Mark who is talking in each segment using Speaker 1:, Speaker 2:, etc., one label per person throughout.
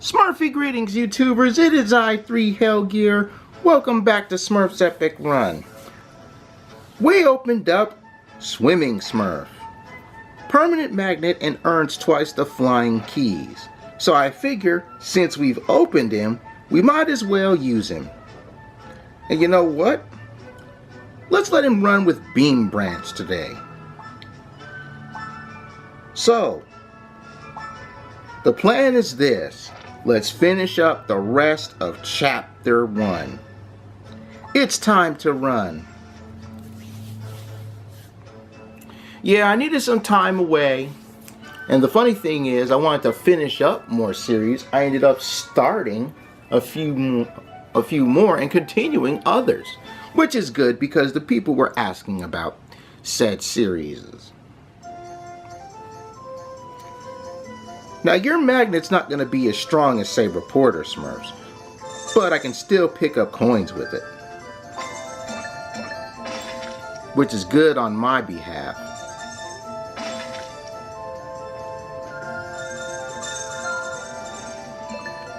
Speaker 1: Smurfy greetings, YouTubers. It is I3 Hellgear. Welcome back to Smurf's Epic Run. We opened up Swimming Smurf. Permanent magnet and earns twice the flying keys. So I figure, since we've opened him, we might as well use him. And you know what? Let's let him run with Beam Branch today. So, the plan is this. Let's finish up the rest of Chapter 1. It's time to run. Yeah, I needed some time away. And the funny thing is, I wanted to finish up more series. I ended up starting a few more and continuing others. Which is good because the people were asking about said series. Now your magnet's not going to be as strong as say Reporter Smurfs, but I can still pick up coins with it, which is good on my behalf.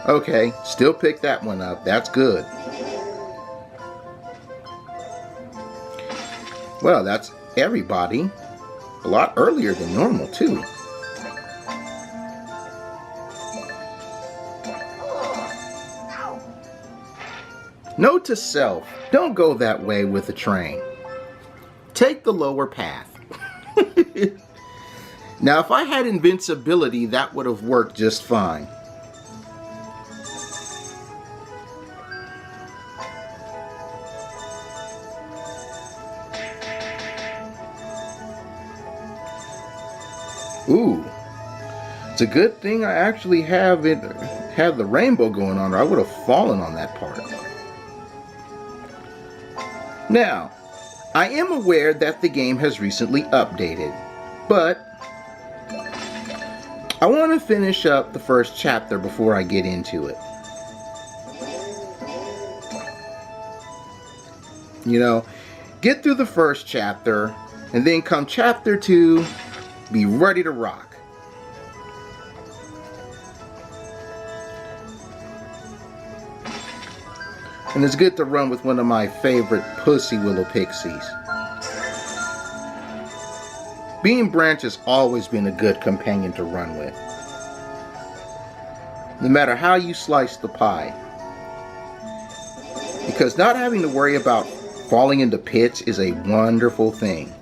Speaker 1: Okay, still pick that one up, that's good. Well, that's everybody, a lot earlier than normal too. Note to self, don't go that way with the train. Take the lower path. Now if I had invincibility, that would have worked just fine. Ooh, it's a good thing I actually have the rainbow going on, or I would have fallen on that part. Now, I am aware that the game has recently updated, but I want to finish up the first chapter before I get into it. You know, get through the first chapter, and then come chapter 2, be ready to rock. And it's good to run with one of my favorite Pussy Willow Pixies. Beam Branch has always been a good companion to run with, no matter how you slice the pie. Because not having to worry about falling into pits is a wonderful thing.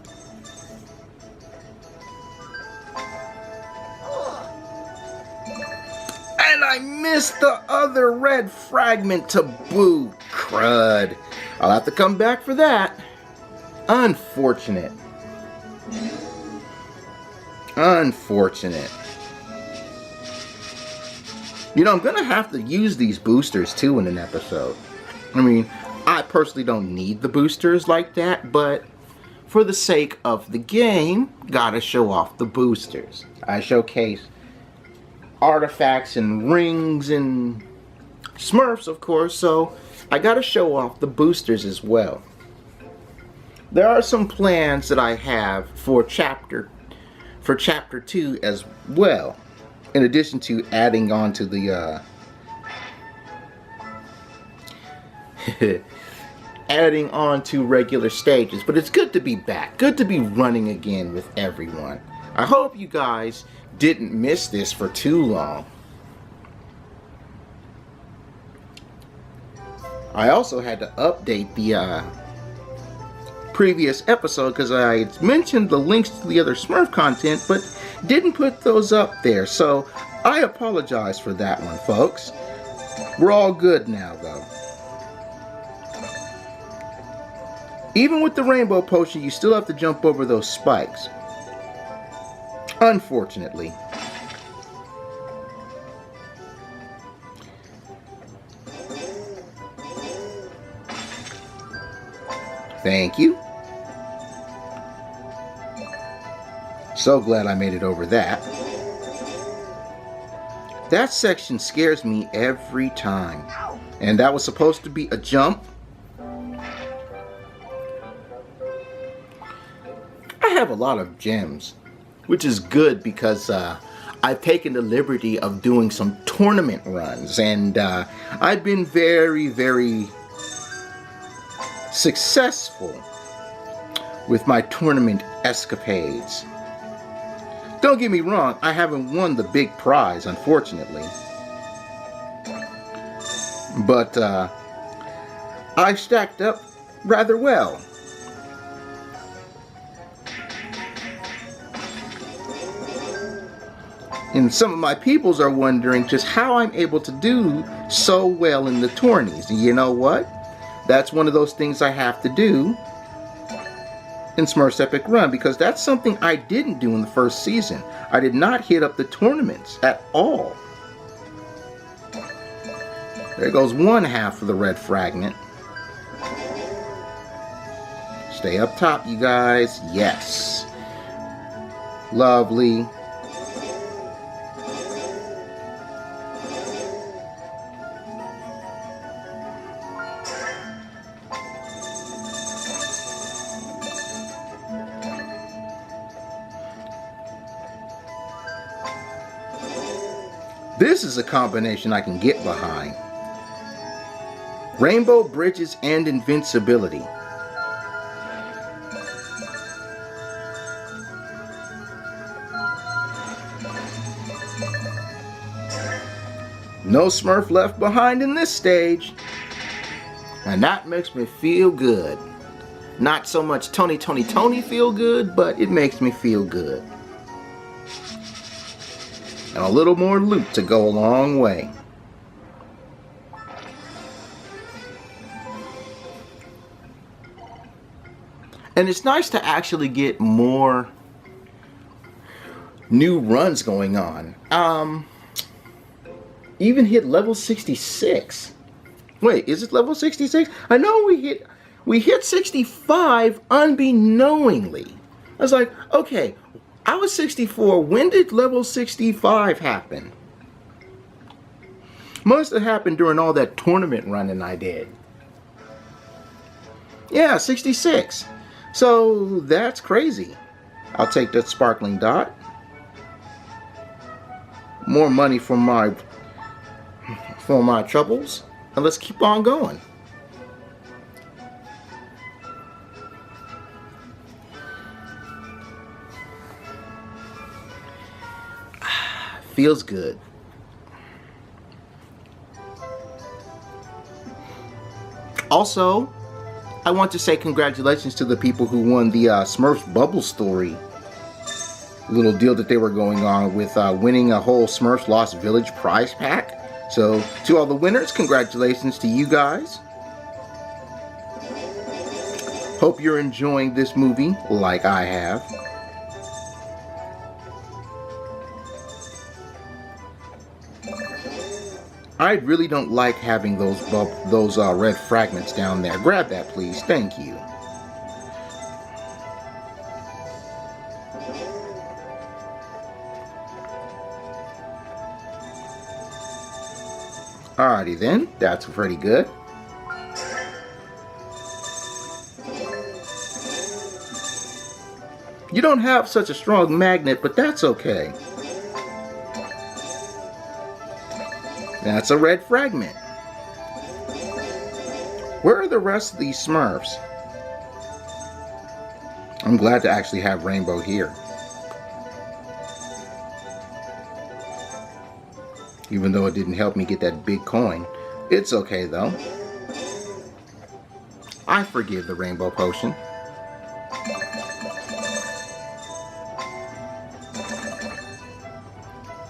Speaker 1: And I missed the other red fragment to boot. Crud. I'll have to come back for that. Unfortunate. Unfortunate. You know, I'm going to have to use these boosters too in an episode. I mean, I personally don't need the boosters like that, but for the sake of the game, gotta show off the boosters. I showcase artifacts and rings and Smurfs, of course, so I gotta show off the boosters as well. There are some plans that I have for chapter 2 as well, in addition to adding on to the adding on to regular stages. But it's good to be back, good to be running again with everyone. I hope you guys didn't miss this for too long. I also had to update the previous episode because I mentioned the links to the other Smurf content but didn't put those up there, so I apologize for that one, folks. We're all good now though. Even with the rainbow potion, you still have to jump over those spikes, unfortunately. Thank you. So glad I made it over that. That section scares me every time. And that was supposed to be a jump. I have a lot of gems, which is good because I've taken the liberty of doing some tournament runs, and I've been very, very successful with my tournament escapades. Don't get me wrong, I haven't won the big prize, unfortunately. But I stacked up rather well. And some of my peoples are wondering just how I'm able to do so well in the tourneys. And you know what? That's one of those things I have to do in Smurfs Epic Run, because that's something I didn't do in the first season. I did not hit up the tournaments at all. There goes one half of the red fragment. Stay up top, you guys. Yes. Lovely. This is a combination I can get behind. Rainbow bridges and invincibility. No Smurf left behind in this stage. And that makes me feel good. Not so much Tony feel good, but it makes me feel good. And a little more loot to go a long way. And it's nice to actually get more new runs going on. Even hit level 66. Wait, is it level 66? I know we hit 65 unbeknowingly. I was like, okay, I was 64. When did level 65 happen? Must have happened during all that tournament running I did. Yeah, 66. So that's crazy. I'll take that sparkling dot. More money for my troubles. And let's keep on going. Feels good. Also, I want to say congratulations to the people who won the Smurfs Bubble Story little deal that they were going on with winning a whole Smurfs Lost Village prize pack. So, to all the winners, congratulations to you guys. Hope you're enjoying this movie like I have. I really don't like having those red fragments down there. Grab that, please. Thank you. Alrighty then, that's pretty good. You don't have such a strong magnet, but that's okay. That's a red fragment. Where are the rest of these Smurfs? I'm glad to actually have Rainbow here. Even though it didn't help me get that big coin. It's okay though. I forgive the Rainbow Potion.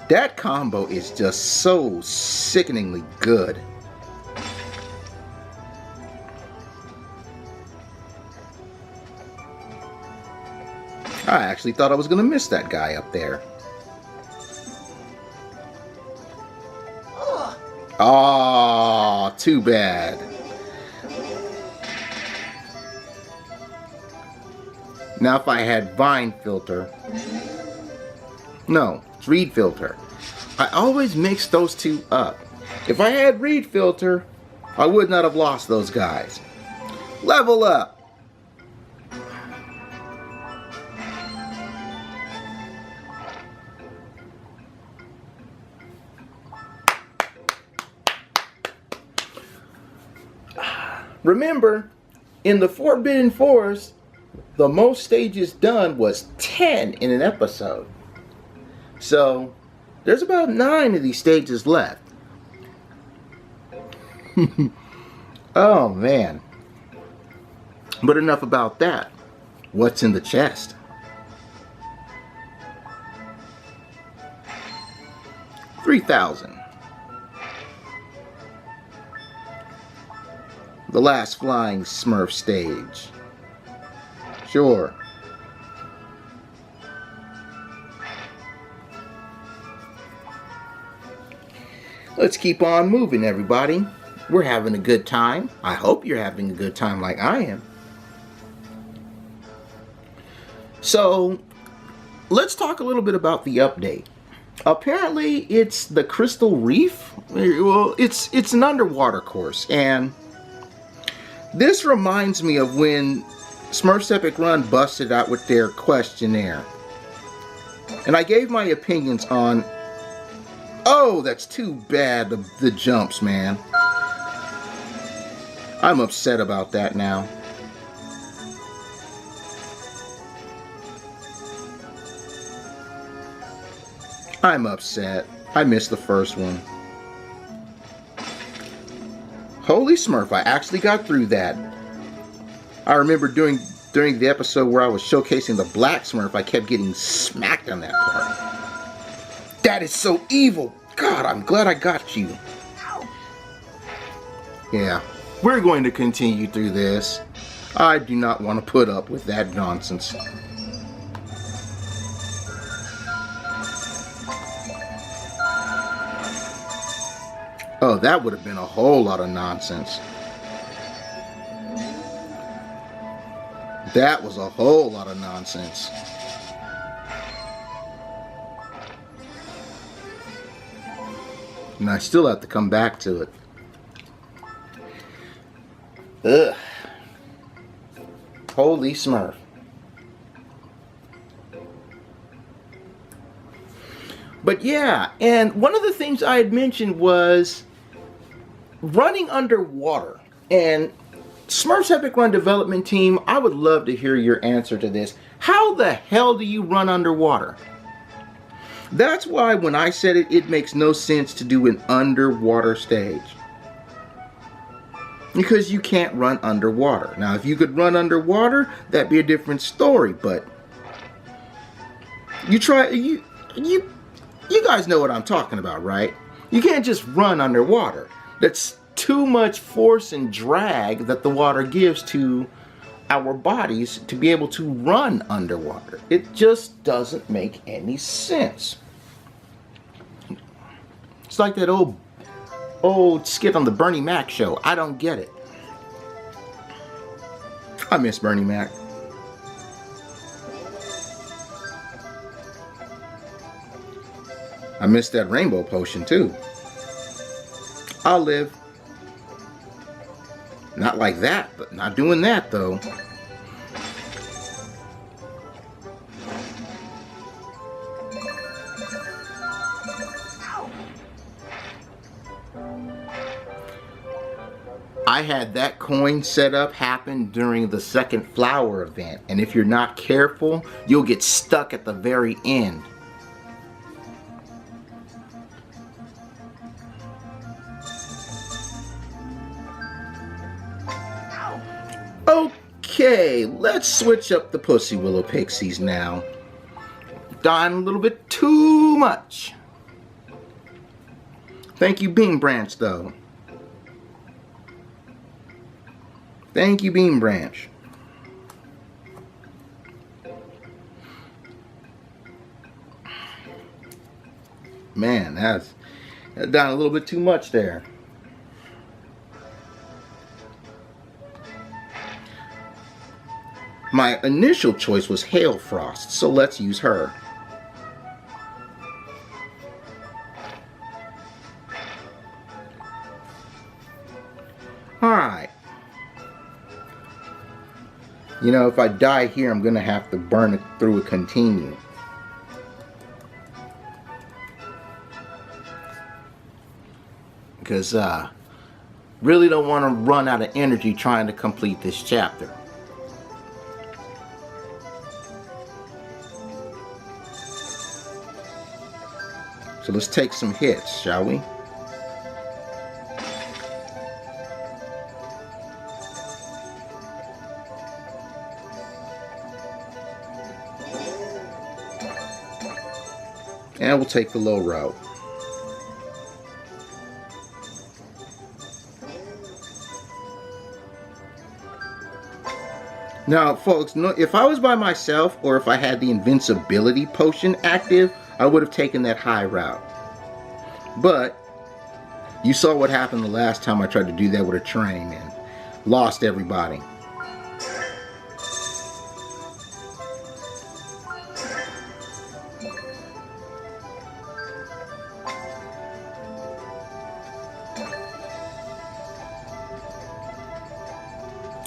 Speaker 1: That combo is just so sickeningly good. I actually thought I was going to miss that guy up there. Oh, too bad. Now if I had Vine Filter. No, it's Reed Filter. I always mix those two up. If I had Reed Filter, I would not have lost those guys. Level up. Remember, in the Forbidden Forest, the most stages done was 10 in an episode. So, there's about 9 of these stages left. Oh, man. But enough about that. What's in the chest? $3,000. The last flying Smurf stage. Sure. Let's keep on moving, everybody. We're having a good time. I hope you're having a good time like I am. So, let's talk a little bit about the update. Apparently, it's the Crystal Reef. Well, it's an underwater course, and this reminds me of when Smurfs Epic Run busted out with their questionnaire. And I gave my opinions on, oh, that's too bad, the jumps, man. I'm upset about that now. I'm upset. I missed the first one. Holy Smurf, I actually got through that. I remember during the episode where I was showcasing the Black Smurf, I kept getting smacked on that part. That is so evil. God, I'm glad I got you. Yeah, we're going to continue through this. I do not want to put up with that nonsense. Oh, that would have been a whole lot of nonsense. That was a whole lot of nonsense. And I still have to come back to it. Ugh. Holy Smurf. But yeah, and one of the things I had mentioned was running underwater. And Smurfs Epic Run development team, I would love to hear your answer to this. How the hell do you run underwater? That's why when I said it, it makes no sense to do an underwater stage. Because you can't run underwater. Now, if you could run underwater, that'd be a different story, but you guys know what I'm talking about, right? You can't just run underwater. That's too much force and drag that the water gives to our bodies to be able to run underwater. It just doesn't make any sense. It's like that old skit on the Bernie Mac show. I don't get it. I miss Bernie Mac. I miss that rainbow potion too. I'll live. Not like that, but not doing that though. I had that coin setup happen during the second flower event, and if you're not careful, you'll get stuck at the very end. Okay, let's switch up the Pussy Willow Pixies now. Dying a little bit too much. Thank you, Beam Branch, though. Thank you, Beam Branch. Man, that's down a little bit too much there. My initial choice was Hail Frost, so let's use her. Alright. You know, if I die here, I'm going to have to burn it through a continue. Because, Really don't want to run out of energy trying to complete this chapter. So let's take some hits, shall we? And we'll take the low route. Now, folks, if I was by myself or if I had the invincibility potion active, I would have taken that high route. But you saw what happened the last time I tried to do that with a train and lost everybody.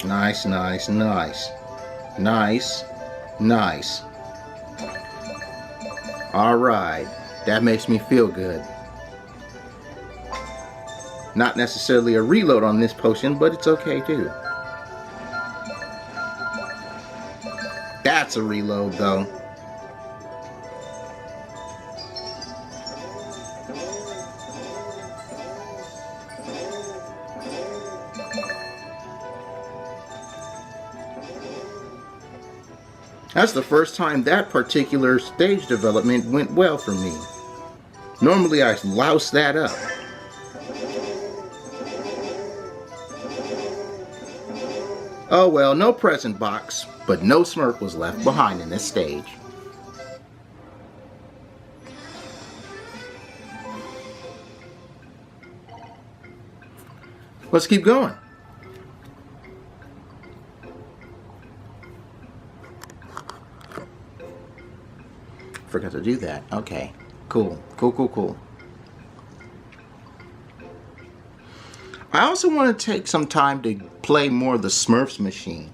Speaker 1: Nice, nice, nice. Nice, nice. Alright, that makes me feel good. Not necessarily a reload on this potion, but it's okay too. That's a reload though. That's the first time that particular stage development went well for me. Normally I louse that up. Oh well, no present box, but no Smurf was left behind in this stage. Let's keep going. Forgot to do that. Okay. Cool. Cool, cool, cool. I also want to take some time to play more of the Smurfs machine.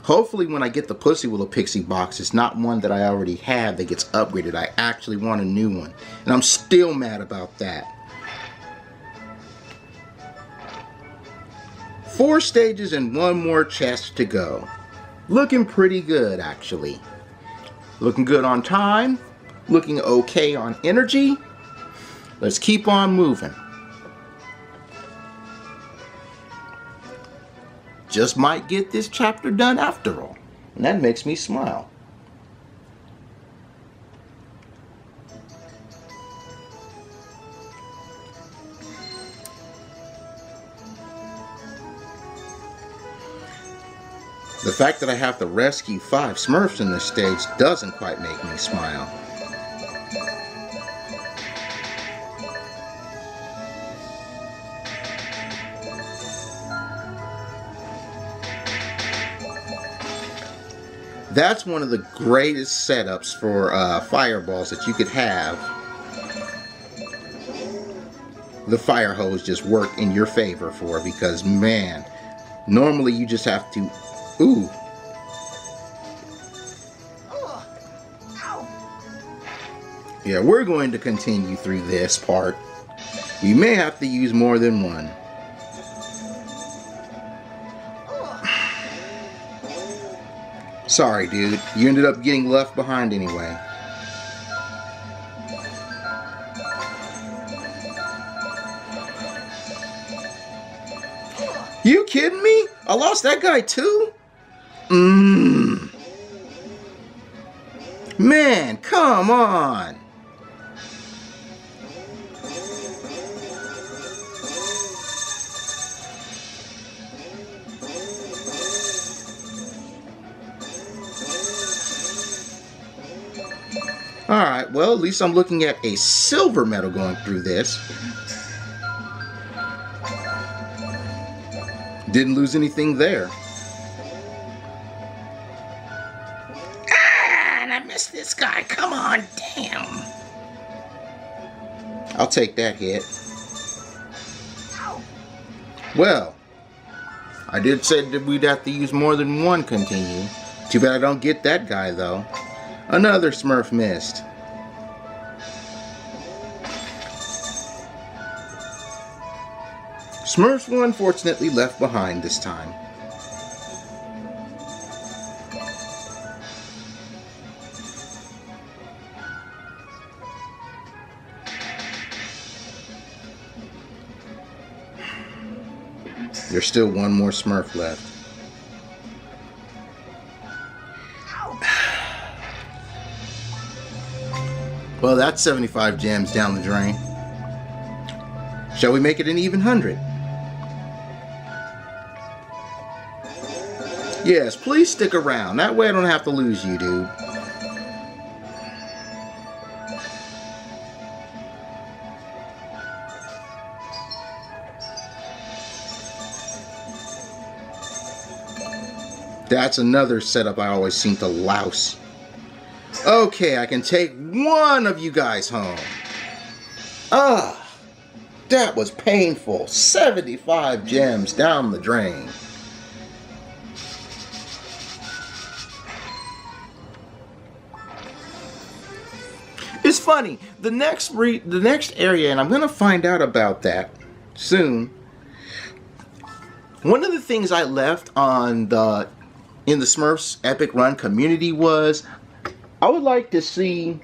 Speaker 1: Hopefully when I get the Pussy Willow Pixie box, it's not one that I already have that gets upgraded. I actually want a new one. And I'm still mad about that. 4 stages and 1 more chest to go. Looking pretty good, actually. Looking good on time. Looking okay on energy. Let's keep on moving. Just might get this chapter done after all. And that makes me smile. The fact that I have to rescue 5 Smurfs in this stage doesn't quite make me smile. That's one of the greatest setups for fireballs that you could have. The fire hose just work in your favor for, because man, normally you just have to... Ooh. Yeah, we're going to continue through this part. You may have to use more than one. Sorry, dude. You ended up getting left behind anyway. You kidding me? I lost that guy too? Man, come on. Alright, well, at least I'm looking at a silver medal going through this. Didn't lose anything there. Ah, and I missed this guy. Come on, damn. I'll take that hit. Well, I did say that we'd have to use more than one continue. Too bad I don't get that guy, though. Another Smurf missed. Smurfs were unfortunately left behind this time. There's still one more Smurf left. Well, that's 75 gems down the drain. Shall we make it an even 100? Yes, please stick around. That way I don't have to lose you, dude. That's another setup I always seem to louse. Okay, I can take one of you guys home. That was painful. 75 gems down the drain. It's funny. The next area, and I'm gonna find out about that soon. One of the things I left on in the Smurfs Epic Run community was I would like to see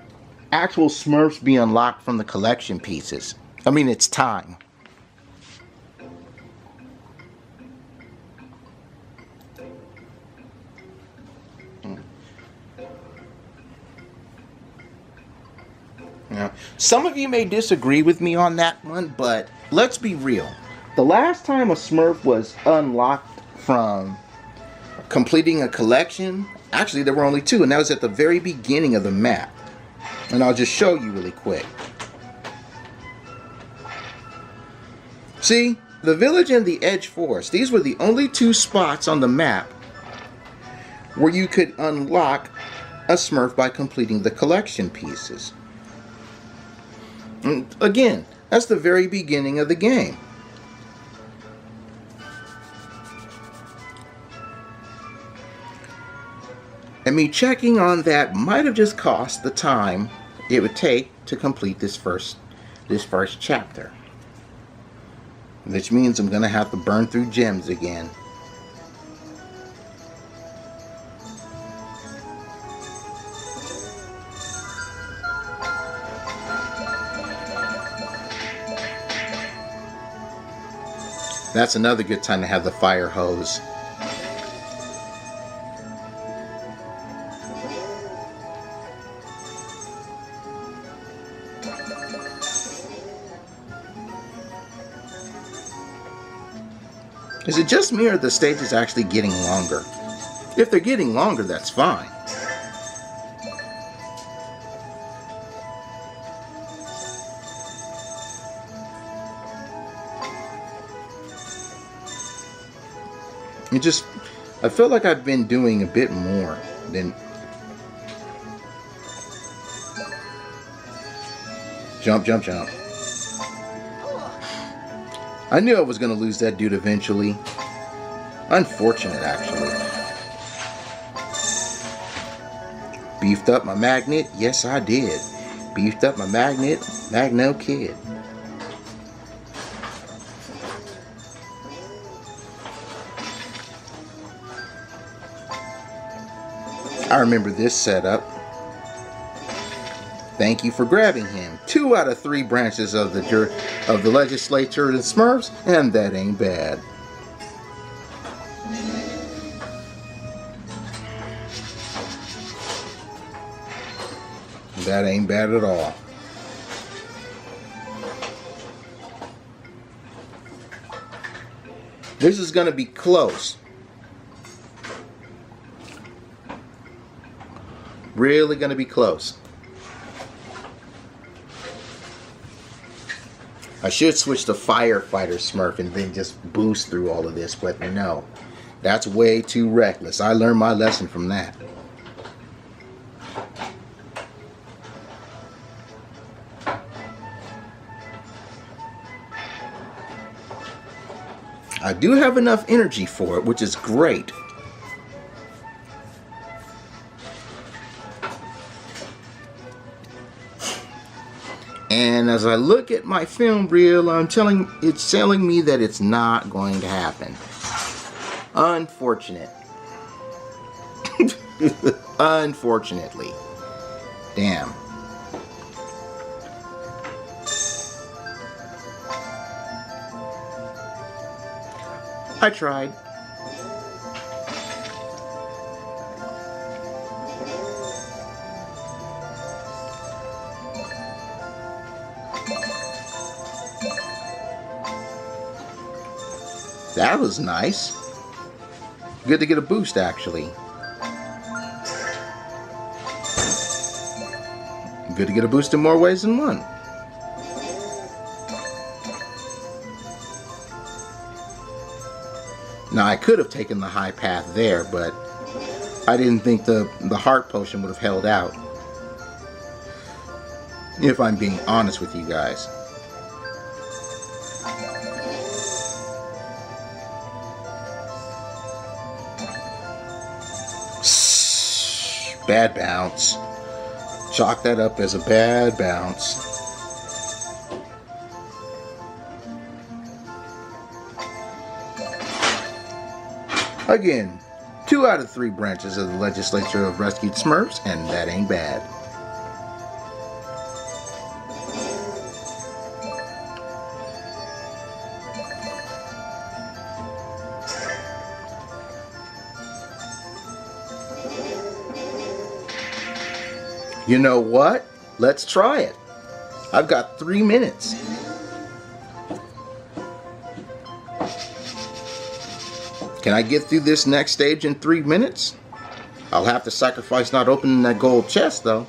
Speaker 1: actual Smurfs be unlocked from the collection pieces. I mean, it's time. Now, some of you may disagree with me on that one, but let's be real. The last time a Smurf was unlocked from completing a collection, actually there were only two, and that was at the very beginning of the map. And I'll just show you really quick. See, the village and the edge forest, these were the only two spots on the map where you could unlock a Smurf by completing the collection pieces. And again, that's the very beginning of the game. And me checking on that might have just cost the time it would take to complete this first chapter. Which means I'm gonna have to burn through gems again. That's another good time to have the fire hose. Is it just me or the stage is actually getting longer? If they're getting longer, that's fine. I feel like I've been doing a bit more than... Jump, jump, jump. I knew I was going to lose that dude eventually. Unfortunate, actually. Beefed up my magnet? Yes, I did. Beefed up my magnet? Magno Kid. I remember this setup. Thank you for grabbing him. 2 out of 3 branches of the legislature and Smurfs, and that ain't bad. That ain't bad at all. This is gonna be close. Really gonna be close. I should switch to Firefighter Smurf and then just boost through all of this, but no. That's way too reckless. I learned my lesson from that. I do have enough energy for it, which is great. And as I look at my film reel, it's telling me that it's not going to happen. Unfortunate. Unfortunately. Damn. I tried. That was nice. Good to get a boost, actually. Good to get a boost in more ways than one. Now, I could have taken the high path there, but I didn't think the heart potion would have held out. If I'm being honest with you guys. Bad bounce. Chalk that up as a bad bounce. Again, 2 out of 3 branches of the legislature have rescued Smurfs, and that ain't bad. You know what? Let's try it. I've got 3 minutes. Can I get through this next stage in 3 minutes? I'll have to sacrifice not opening that gold chest, though.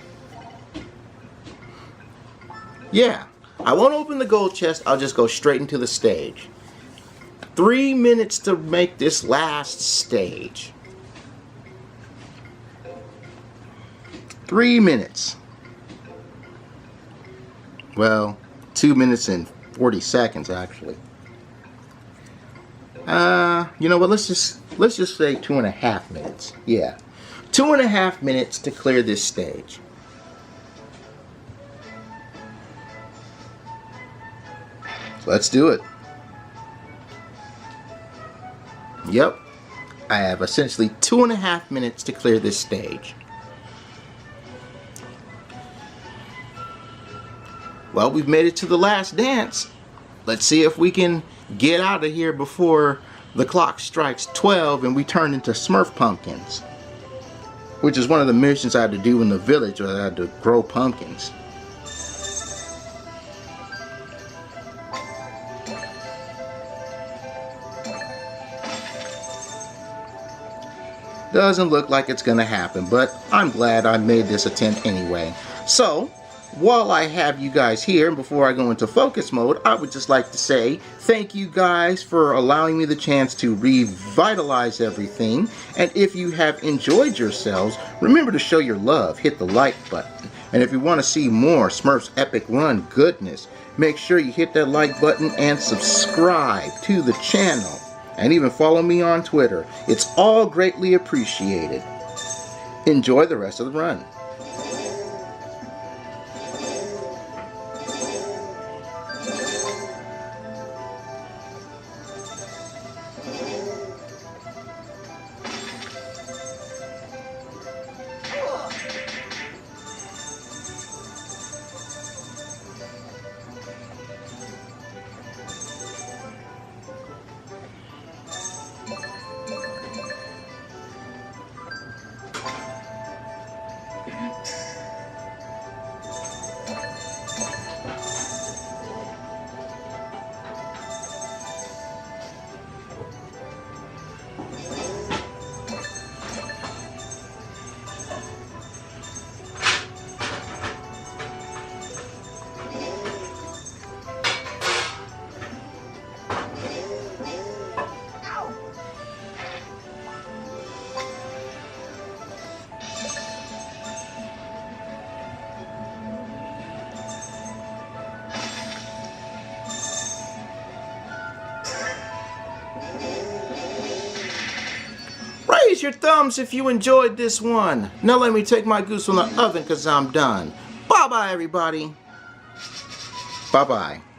Speaker 1: Yeah, I won't open the gold chest. I'll just go straight into the stage. 3 minutes to make this last stage. 3 minutes. Well, 2 minutes and 40 seconds actually. You know what? Let's just say 2.5 minutes. Yeah, 2.5 minutes to clear this stage. Let's do it. Yep, I have essentially 2.5 minutes to clear this stage. Well, we've made it to the last dance. Let's see if we can get out of here before the clock strikes 12 and we turn into Smurf pumpkins. Which is one of the missions I had to do in the village, where I had to grow pumpkins. Doesn't look like it's gonna happen, but I'm glad I made this attempt anyway. So, while I have you guys here, and before I go into focus mode, I would just like to say thank you guys for allowing me the chance to revitalize everything. And if you have enjoyed yourselves, remember to show your love, hit the like button. And if you want to see more Smurfs Epic Run goodness, make sure you hit that like button and subscribe to the channel. And even follow me on Twitter. It's all greatly appreciated. Enjoy the rest of the run. Raise your thumbs if you enjoyed this one. Now let me take my goose from the oven because I'm done. Bye-bye, everybody. Bye-bye.